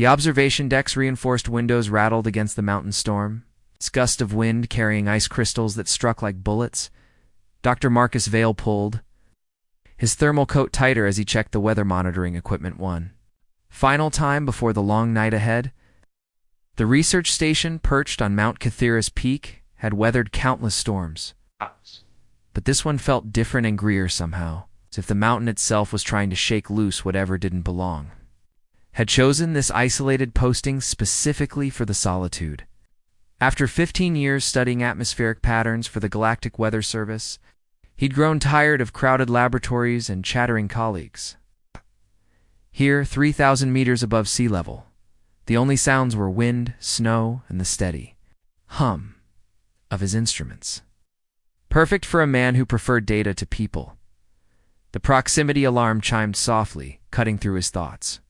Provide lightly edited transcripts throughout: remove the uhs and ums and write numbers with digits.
The observation deck's reinforced windows rattled against the mountain storm, its gust of wind carrying ice crystals that struck like bullets. Dr. Marcus Vale pulled his thermal coat tighter as he checked the weather monitoring equipment one final time before the long night ahead. The research station, perched on Mount Catharis Peak, had weathered countless storms. But this one felt different and greer somehow, as if the mountain itself was trying to shake loose whatever didn't belong. Had chosen this isolated posting specifically for the solitude. After 15 years studying atmospheric patterns for the Galactic Weather Service, he'd grown tired of crowded laboratories and chattering colleagues. Here, 3,000 meters above sea level, the only sounds were wind, snow, and the steady hum of his instruments. Perfect for a man who preferred data to people. The proximity alarm chimed softly, cutting through his thoughts.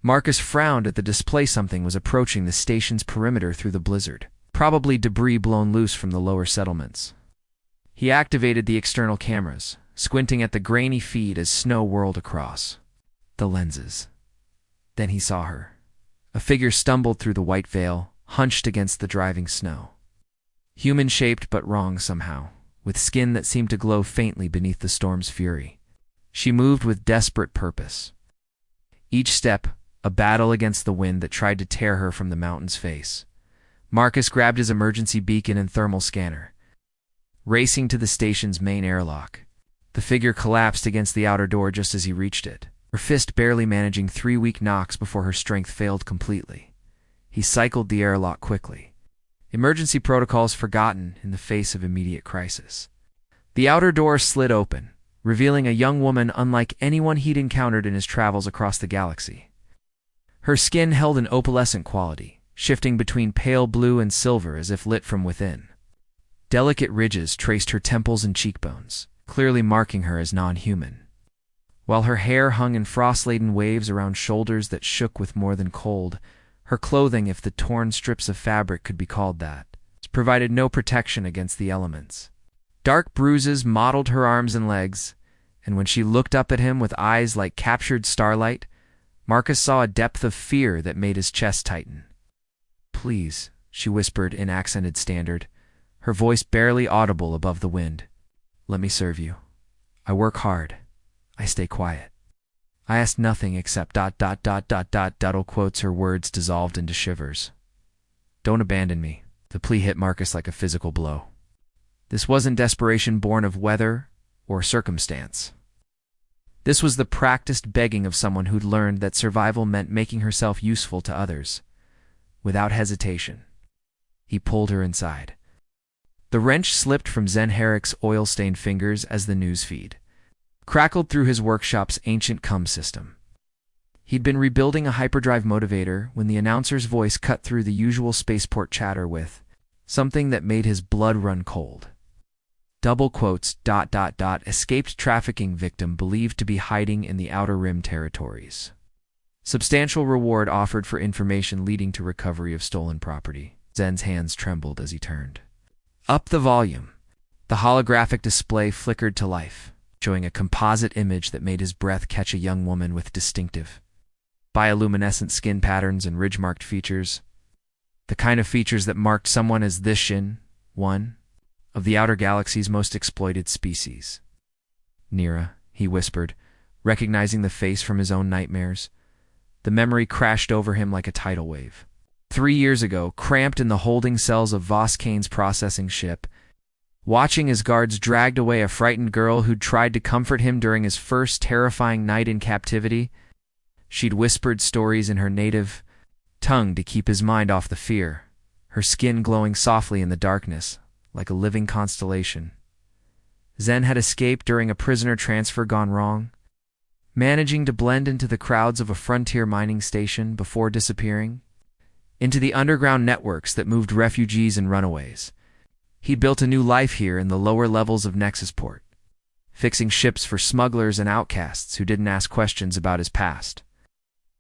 Marcus frowned at the display. Something was approaching the station's perimeter through the blizzard, probably debris blown loose from the lower settlements. He activated the external cameras, squinting at the grainy feed as snow whirled across the lenses. Then he saw her. A figure stumbled through the white veil, hunched against the driving snow. Human-shaped but wrong somehow, with skin that seemed to glow faintly beneath the storm's fury. She moved with desperate purpose. Each step, a battle against the wind that tried to tear her from the mountain's face. Marcus grabbed his emergency beacon and thermal scanner. Racing to the station's main airlock, the figure collapsed against the outer door just as he reached it, her fist barely managing 3 weak knocks before her strength failed completely. He cycled the airlock quickly. Emergency protocols forgotten in the face of immediate crisis. The outer door slid open, revealing a young woman unlike anyone he'd encountered in his travels across the galaxy. Her skin held an opalescent quality, shifting between pale blue and silver as if lit from within. Delicate ridges traced her temples and cheekbones, clearly marking her as non-human. While her hair hung in frost-laden waves around shoulders that shook with more than cold, her clothing, if the torn strips of fabric could be called that, provided no protection against the elements. Dark bruises mottled her arms and legs, and when she looked up at him with eyes like captured starlight, Marcus saw a depth of fear that made his chest tighten. "Please," she whispered in accented standard, her voice barely audible above the wind. "Let me serve you. I work hard. I stay quiet. I ask nothing except ... Double quotes. Her words dissolved into shivers. "Don't abandon me." The plea hit Marcus like a physical blow. This wasn't desperation born of weather or circumstance. This was the practiced begging of someone who'd learned that survival meant making herself useful to others. Without hesitation, he pulled her inside. The wrench slipped from Zen Herrick's oil-stained fingers as the newsfeed crackled through his workshop's ancient CUM system. He'd been rebuilding a hyperdrive motivator when the announcer's voice cut through the usual spaceport chatter with something that made his blood run cold. Double quotes, ... escaped trafficking victim believed to be hiding in the Outer Rim territories. Substantial reward offered for information leading to recovery of stolen property. Zen's hands trembled as he turned up the volume. The holographic display flickered to life, showing a composite image that made his breath catch a young woman with distinctive, bioluminescent skin patterns and ridge-marked features. The kind of features that marked someone as this Shin, one of the outer galaxy's most exploited species. "Nira," he whispered, recognizing the face from his own nightmares. The memory crashed over him like a tidal wave. 3 years ago, cramped in the holding cells of Voss Kane's processing ship, watching his guards dragged away a frightened girl who'd tried to comfort him during his first terrifying night in captivity. She'd whispered stories in her native tongue to keep his mind off the fear, her skin glowing softly in the darkness, like a living constellation. Zen had escaped during a prisoner transfer gone wrong, managing to blend into the crowds of a frontier mining station before disappearing into the underground networks that moved refugees and runaways. He'd built a new life here in the lower levels of Nexusport, fixing ships for smugglers and outcasts who didn't ask questions about his past.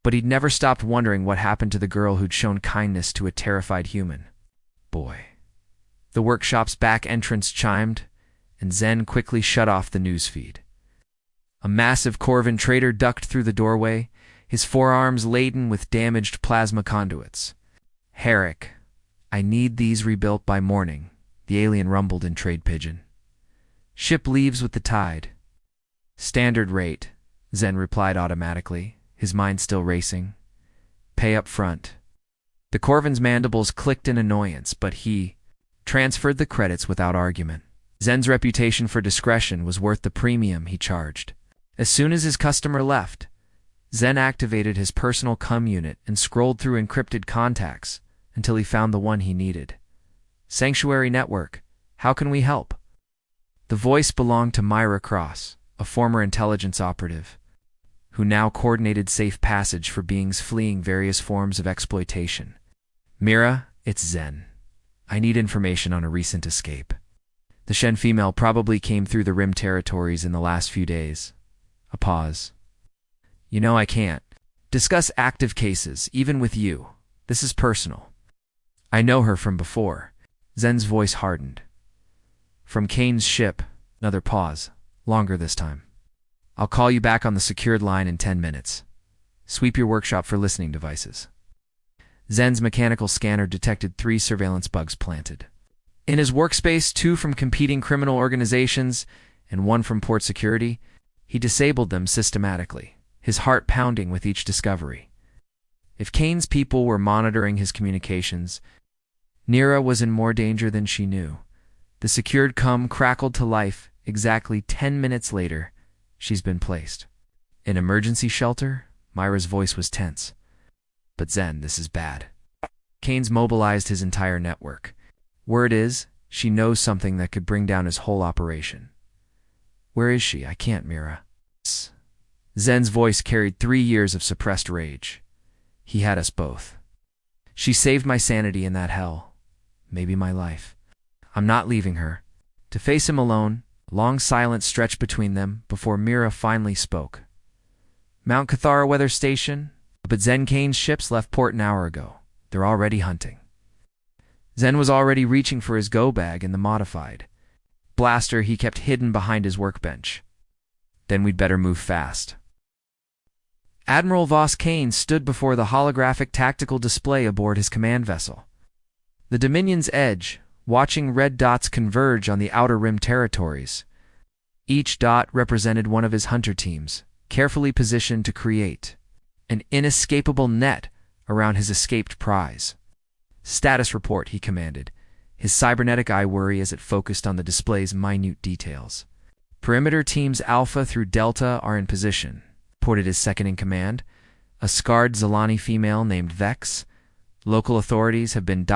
But he'd never stopped wondering what happened to the girl who'd shown kindness to a terrified human. Boy. The workshop's back entrance chimed, and Zen quickly shut off the newsfeed. A massive Corvin trader ducked through the doorway, his forearms laden with damaged plasma conduits. "Herrick, I need these rebuilt by morning," the alien rumbled in trade pigeon. "Ship leaves with the tide." "Standard rate," Zen replied automatically, his mind still racing. "Pay up front." The Corvin's mandibles clicked in annoyance, but he transferred the credits without argument. Zen's reputation for discretion was worth the premium he charged. As soon as his customer left, Zen activated his personal comm unit and scrolled through encrypted contacts until he found the one he needed. "Sanctuary Network, how can we help?" The voice belonged to Myra Cross, a former intelligence operative, who now coordinated safe passage for beings fleeing various forms of exploitation. "Mira, it's Zen. I need information on a recent escape. The Shen female probably came through the Rim territories in the last few days." A pause. "You know I can't discuss active cases, even with you. This is personal." "I know her from before." Zen's voice hardened. "From Kane's ship." Another pause, longer this time. "I'll call you back on the secured line in 10 minutes. Sweep your workshop for listening devices." Zen's mechanical scanner detected 3 surveillance bugs planted. In his workspace, 2 from competing criminal organizations and 1 from port security, he disabled them systematically, his heart pounding with each discovery. If Kane's people were monitoring his communications, Nira was in more danger than she knew. The secured comm crackled to life exactly 10 minutes later. "She's been placed." "An emergency shelter?" Myra's voice was tense. "But Zen, this is bad." Kane's mobilized his entire network. "Word is, she knows something that could bring down his whole operation." "Where is she? I can't, Mira." Zen's voice carried 3 years of suppressed rage. "He had us both. She saved my sanity in that hell. Maybe my life. I'm not leaving her." To face him alone, a long silence stretched between them before Mira finally spoke. "Mount Cathara Weather Station, but Zen Kane's ships left port an hour ago. They're already hunting." Zen was already reaching for his go bag in the modified blaster he kept hidden behind his workbench. "Then we'd better move fast." Admiral Voss Kane stood before the holographic tactical display aboard his command vessel. The Dominion's edge, watching red dots converge on the Outer Rim territories. Each dot represented one of his hunter teams, carefully positioned to create an inescapable net around his escaped prize. "Status report," he commanded, his cybernetic eye worry as it focused on the display's minute details. "Perimeter teams Alpha through Delta are in position," reported his second-in-command, a scarred Zalani female named Vex. "Local authorities have been ...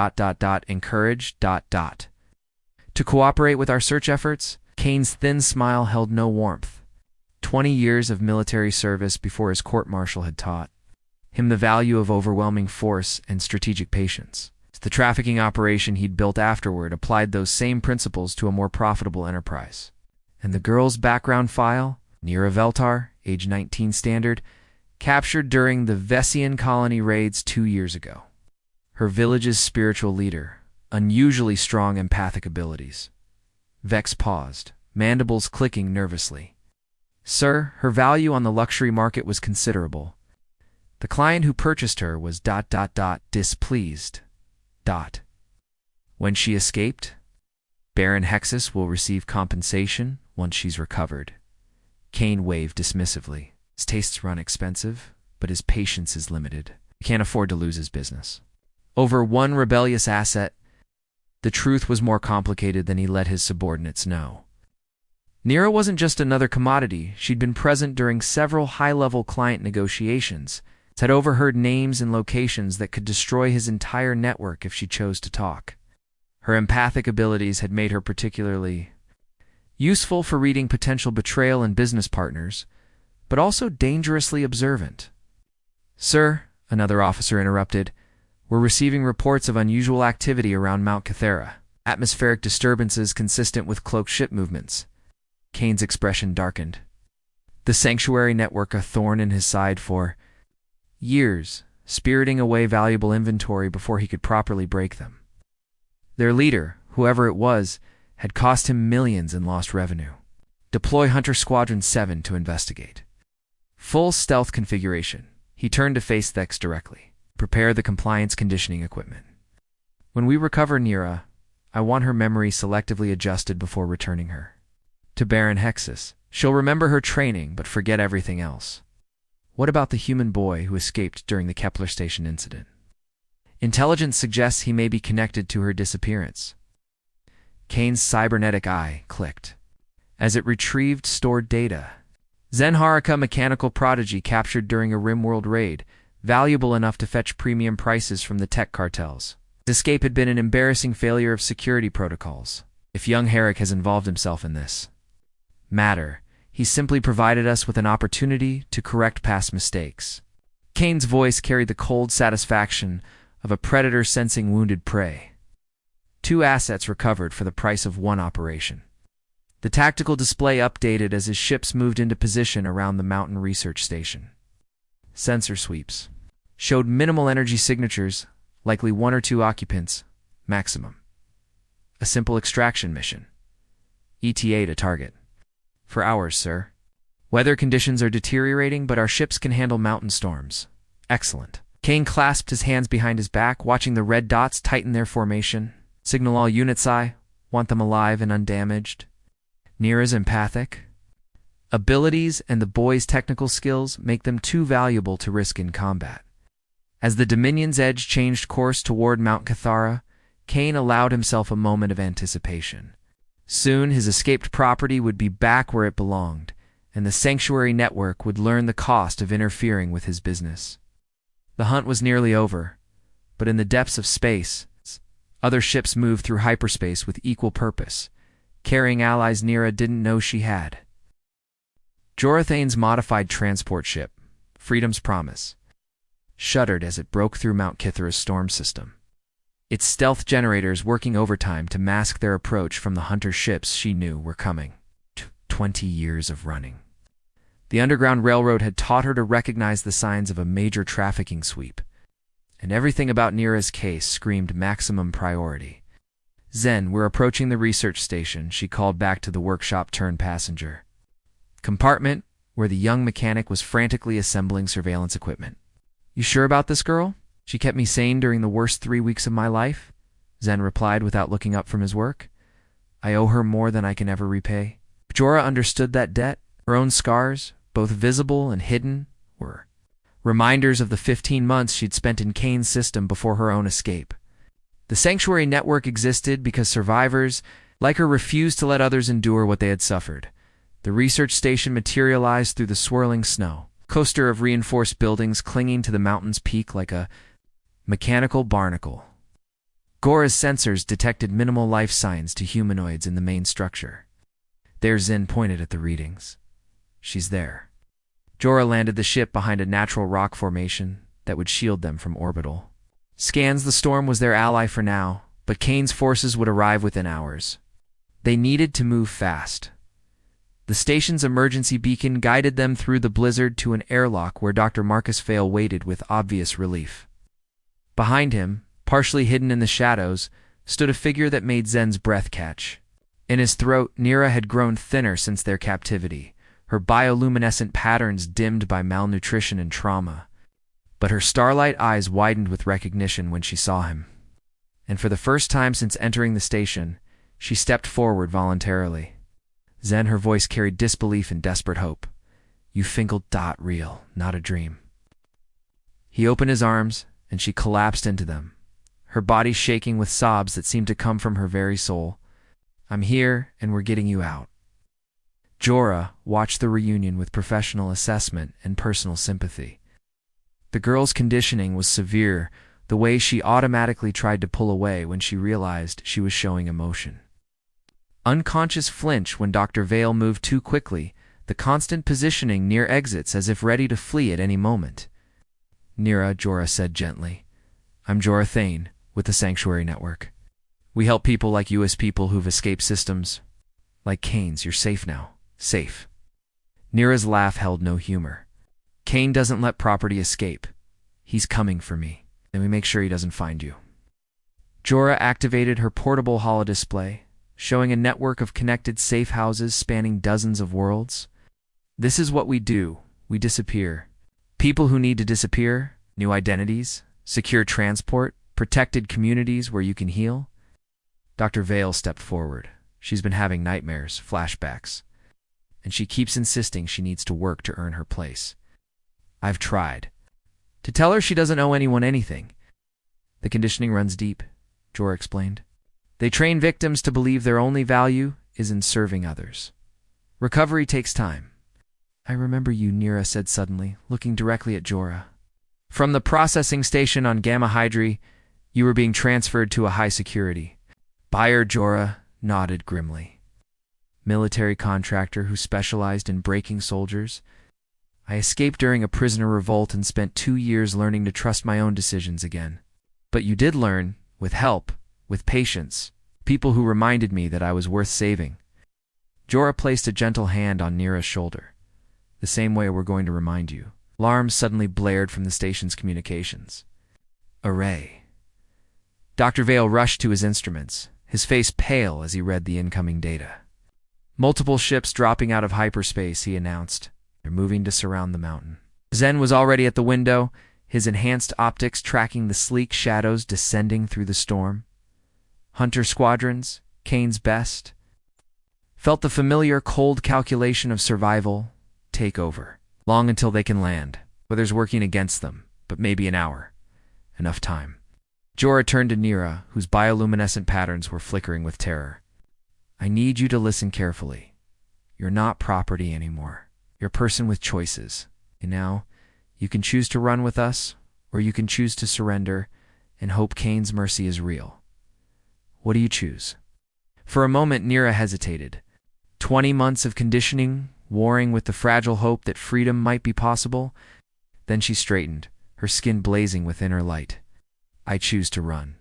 encouraged ... to cooperate with our search efforts." Kane's thin smile held no warmth. 20 years of military service before his court-martial had taught him the value of overwhelming force and strategic patience. The trafficking operation he'd built afterward applied those same principles to a more profitable enterprise. And the girl's background file, Nira Veltar, age 19 standard, captured during the Vessian colony raids 2 years ago. Her village's spiritual leader, unusually strong empathic abilities. Vex paused, mandibles clicking nervously. "Sir, her value on the luxury market was considerable. The client who purchased her was ... displeased. ... When she escaped, Baron Hexus will receive compensation once she's recovered." Kane waved dismissively. His tastes run expensive, but his patience is limited. He can't afford to lose his business. Over one rebellious asset, the truth was more complicated than he let his subordinates know. Nira wasn't just another commodity. She'd been present during several high-level client negotiations, had overheard names and locations that could destroy his entire network if she chose to talk. Her empathic abilities had made her particularly useful for reading potential betrayal in business partners, but also dangerously observant. "Sir," another officer interrupted, "we're receiving reports of unusual activity around Mount Cathara. Atmospheric disturbances consistent with cloaked ship movements." Kane's expression darkened. The Sanctuary Network a thorn in his side for years, spiriting away valuable inventory before he could properly break them. Their leader, whoever it was, had cost him millions in lost revenue. "Deploy Hunter Squadron 7 to investigate." Full stealth configuration. He turned to face Thex directly. Prepare the compliance conditioning equipment. When we recover Nira, I want her memory selectively adjusted before returning her to Baron Hexus. She'll remember her training, but forget everything else. What about the human boy who escaped during the Kepler station incident? Intelligence suggests he may be connected to her disappearance. Kane's cybernetic eye clicked as it retrieved stored data. Zenharika, mechanical prodigy captured during a RimWorld raid, valuable enough to fetch premium prices from the tech cartels. His escape had been an embarrassing failure of security protocols. If young Herrick has involved himself in this matter, he simply provided us with an opportunity to correct past mistakes. Kane's voice carried the cold satisfaction of a predator sensing wounded prey. 2 assets recovered for the price of 1 operation. The tactical display updated as his ships moved into position around the mountain research station. Sensor sweeps showed minimal energy signatures, likely 1 or 2 occupants, maximum. A simple extraction mission. ETA to target. For hours, sir. Weather conditions are deteriorating, but our ships can handle mountain storms. Excellent. Kane clasped his hands behind his back, watching the red dots tighten their formation. Signal all units, I want them alive and undamaged. Nira's empathic abilities and the boy's technical skills make them too valuable to risk in combat. As the Dominion's edge changed course toward Mount Cathara, Kane allowed himself a moment of anticipation. Soon his escaped property would be back where it belonged, and the Sanctuary Network would learn the cost of interfering with his business. The hunt was nearly over, but in the depths of space, other ships moved through hyperspace with equal purpose, carrying allies Nira didn't know she had. Jorathane's modified transport ship, Freedom's Promise, shuddered as it broke through Mount Kithara's storm system. Its stealth generators working overtime to mask their approach from the hunter ships she knew were coming. 20 years of running. The Underground Railroad had taught her to recognize the signs of a major trafficking sweep, and everything about Nira's case screamed maximum priority. Zen, we're approaching the research station, she called back to the workshop-turned-passenger compartment where the young mechanic was frantically assembling surveillance equipment. You sure about this girl? She kept me sane during the worst 3 weeks of my life, Zen replied without looking up from his work. I owe her more than I can ever repay. Jorah understood that debt. Her own scars, both visible and hidden, were reminders of the 15 months she'd spent in Kane's system before her own escape. The Sanctuary Network existed because survivors, like her, refused to let others endure what they had suffered. The research station materialized through the swirling snow, coaster of reinforced buildings clinging to the mountain's peak like a mechanical barnacle. Gora's sensors detected minimal life signs to humanoids in the main structure. There Zin pointed at the readings. She's there. Jorah landed the ship behind a natural rock formation that would shield them from orbital scans. The storm was their ally for now, but Kane's forces would arrive within hours. They needed to move fast. The station's emergency beacon guided them through the blizzard to an airlock where Dr. Marcus Vale waited with obvious relief. Behind him, partially hidden in the shadows, stood a figure that made Zen's breath catch. In his throat, Nira had grown thinner since their captivity, her bioluminescent patterns dimmed by malnutrition and trauma. But her starlight eyes widened with recognition when she saw him. And for the first time since entering the station, she stepped forward voluntarily. Zen, her voice carried disbelief and desperate hope. You finkled dot real, not a dream. He opened his arms, and she collapsed into them, her body shaking with sobs that seemed to come from her very soul. I'm here, and we're getting you out. Jorah watched the reunion with professional assessment and personal sympathy. The girl's conditioning was severe, the way she automatically tried to pull away when she realized she was showing emotion. Unconscious flinch when Dr. Vale moved too quickly, the constant positioning near exits as if ready to flee at any moment. Nira, Jorah said gently. I'm Jorah Thane, with the Sanctuary Network. We help people like you as people who've escaped systems. Like Kane's, you're safe now. Safe. Nira's laugh held no humor. Kane doesn't let property escape. He's coming for me, and we make sure he doesn't find you. Jorah activated her portable holodisplay, showing a network of connected safe houses spanning dozens of worlds. This is what we do. We disappear. People who need to disappear, new identities, secure transport, protected communities where you can heal. Dr. Vale stepped forward. She's been having nightmares, flashbacks, and she keeps insisting she needs to work to earn her place. I've tried to tell her she doesn't owe anyone anything. The conditioning runs deep, Jorah explained. They train victims to believe their only value is in serving others. Recovery takes time. I remember you, Nira said suddenly, looking directly at Jorah. From the processing station on Gamma Hydri, you were being transferred to a high security. Buyer Jorah nodded grimly. Military contractor who specialized in breaking soldiers. I escaped during a prisoner revolt and spent 2 years learning to trust my own decisions again. But you did learn, with help, with patience, people who reminded me that I was worth saving. Jorah placed a gentle hand on Nira's shoulder. The same way we're going to remind you. Alarms suddenly blared from the station's communications. Array. Dr. Vale rushed to his instruments, his face pale as he read the incoming data. Multiple ships dropping out of hyperspace, he announced. They're moving to surround the mountain. Zen was already at the window, his enhanced optics tracking the sleek shadows descending through the storm. Hunter squadrons, Kane's best, felt the familiar cold calculation of survival take over. Long until they can land. Weather's working against them, but maybe an hour. Enough time. Jorah turned to Nira, whose bioluminescent patterns were flickering with terror. I need you to listen carefully. You're not property anymore. You're a person with choices. And now, you can choose to run with us, or you can choose to surrender and hope Kane's mercy is real. What do you choose? For a moment, Nira hesitated. 20 months of conditioning, warring with the fragile hope that freedom might be possible. Then she straightened, her skin blazing with inner light. I choose to run.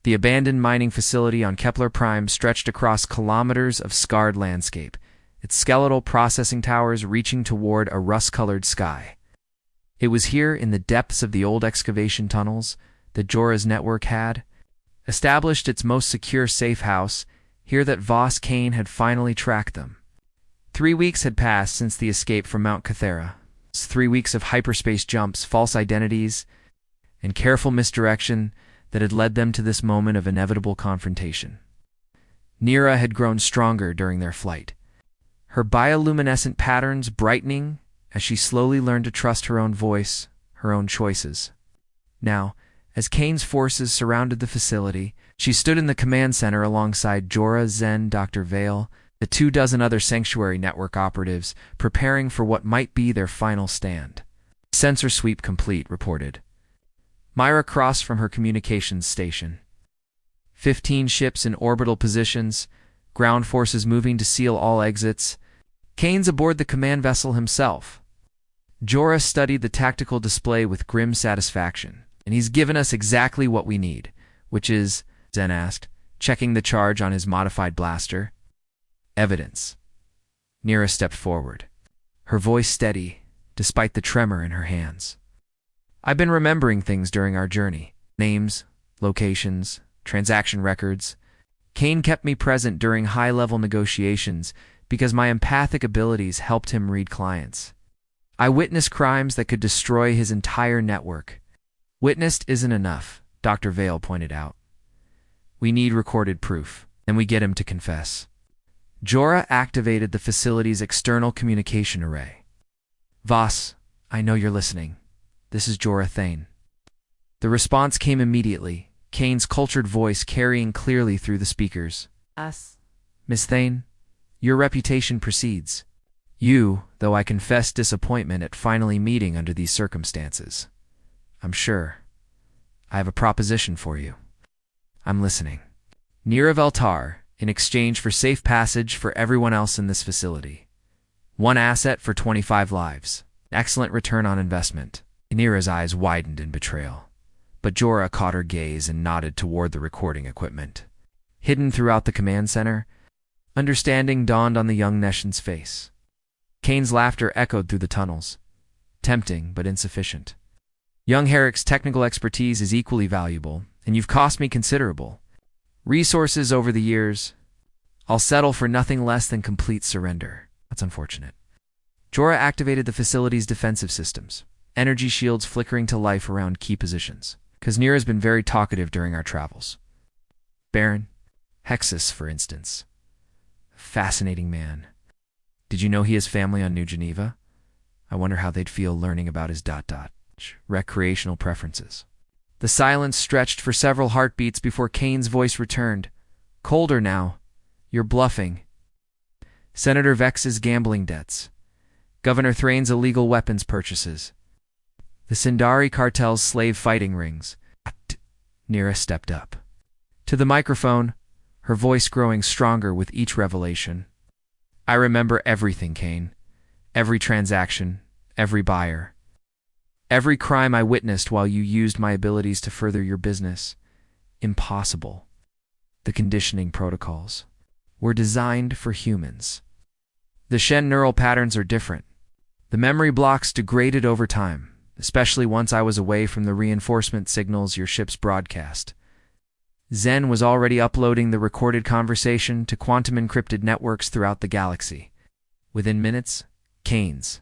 The abandoned mining facility on Kepler Prime stretched across kilometers of scarred landscape, its skeletal processing towers reaching toward a rust-colored sky. It was here, in the depths of the old excavation tunnels that Jorah's network had established its most secure safe house, here that Voss Kane had finally tracked them. 3 weeks had passed since the escape from Mount Cathera. 3 weeks of hyperspace jumps, false identities, and careful misdirection that had led them to this moment of inevitable confrontation. Nira had grown stronger during their flight, her bioluminescent patterns brightening as she slowly learned to trust her own voice, her own choices. Now, as Kane's forces surrounded the facility, she stood in the command center alongside Jorah, Zen, Dr. Vale, the 24 other Sanctuary Network operatives, preparing for what might be their final stand. Sensor sweep complete, reported. Myra crossed from her communications station. 15 ships in orbital positions, ground forces moving to seal all exits. Kane's aboard the command vessel himself. Jorah studied the tactical display with grim satisfaction, and he's given us exactly what we need, which is, Zen asked, checking the charge on his modified blaster. Evidence. Nira stepped forward, her voice steady, despite the tremor in her hands. I've been remembering things during our journey. Names, locations, transaction records. Kane kept me present during high-level negotiations because my empathic abilities helped him read clients. I witnessed crimes that could destroy his entire network. Witnessed isn't enough, Dr. Vale pointed out. We need recorded proof, and we get him to confess. Jorah activated the facility's external communication array. Voss, I know you're listening. This is Jorah Thane. The response came immediately, Kane's cultured voice carrying clearly through the speakers. Us. Miss Thane, your reputation precedes you, though I confess disappointment at finally meeting under these circumstances. I'm sure. I have a proposition for you. I'm listening. Nira Veltar, in exchange for safe passage for everyone else in this facility. 1 asset for 25 lives. Excellent return on investment. Nira's eyes widened in betrayal, but Jorah caught her gaze and nodded toward the recording equipment. Hidden throughout the command center, understanding dawned on the young Neshan's face. Kane's laughter echoed through the tunnels, tempting but insufficient. Young Herrick's technical expertise is equally valuable, and you've cost me considerable resources over the years. I'll settle for nothing less than complete surrender. That's unfortunate. Jorah activated the facility's defensive systems, energy shields flickering to life around key positions. Nira's been very talkative during our travels. Baron Hexus, for instance. Fascinating man. Did you know he has family on New Geneva? I wonder how they'd feel learning about his recreational preferences. The silence stretched for several heartbeats before Kane's voice returned. Colder now. You're bluffing. Senator Vex's gambling debts. Governor Thrane's illegal weapons purchases. The Sindari cartel's slave fighting rings. Nira stepped up to the microphone, her voice growing stronger with each revelation. I remember everything, Kane. Every transaction, every buyer. Every crime I witnessed while you used my abilities to further your business. Impossible. The conditioning protocols were designed for humans. The Shen neural patterns are different. The memory blocks degraded over time, especially once I was away from the reinforcement signals your ships broadcast. Zen was already uploading the recorded conversation to quantum-encrypted networks throughout the galaxy. Within minutes, Kane's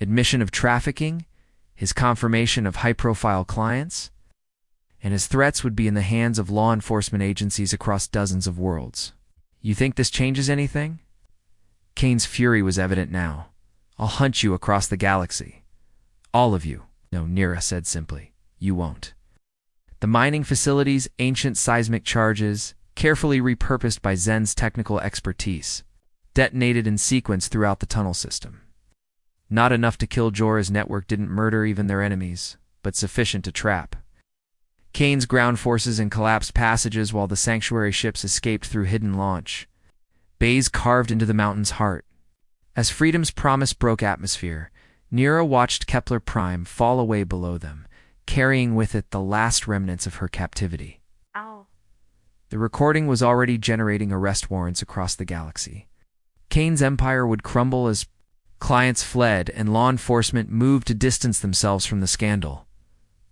admission of trafficking, his confirmation of high-profile clients, and his threats would be in the hands of law enforcement agencies across dozens of worlds. You think this changes anything? Kane's fury was evident now. I'll hunt you across the galaxy. All of you. No, Nira said simply. You won't. The mining facility's ancient seismic charges, carefully repurposed by Zen's technical expertise, detonated in sequence throughout the tunnel system. Not enough to kill Jorah's network didn't murder even their enemies, but sufficient to trap Kane's ground forces in collapsed passages while the sanctuary ships escaped through hidden launch. Bays carved into the mountain's heart. As freedom's promise broke atmosphere, Nira watched Kepler Prime fall away below them, carrying with it the last remnants of her captivity. Ow. The recording was already generating arrest warrants across the galaxy. Kane's empire would crumble as clients fled and law enforcement moved to distance themselves from the scandal.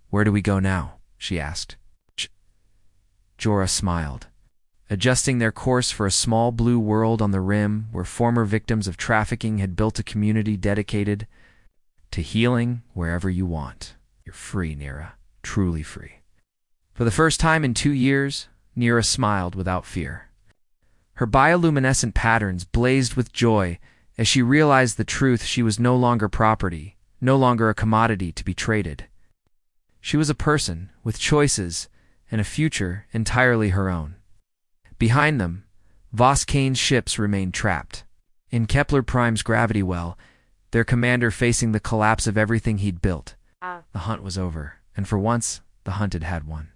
Where do we go now? She asked. Jorah smiled, adjusting their course for a small blue world on the rim where former victims of trafficking had built a community dedicated to healing wherever you want. You're free, Nira, truly free. For the first time in 2 years, Nira smiled without fear. Her bioluminescent patterns blazed with joy as she realized the truth: she was no longer property, no longer a commodity to be traded. She was a person with choices and a future entirely her own. Behind them, Voss Kane's ships remained trapped in Kepler Prime's gravity well, their commander facing the collapse of everything he'd built. The hunt was over, and for once, the hunted had won.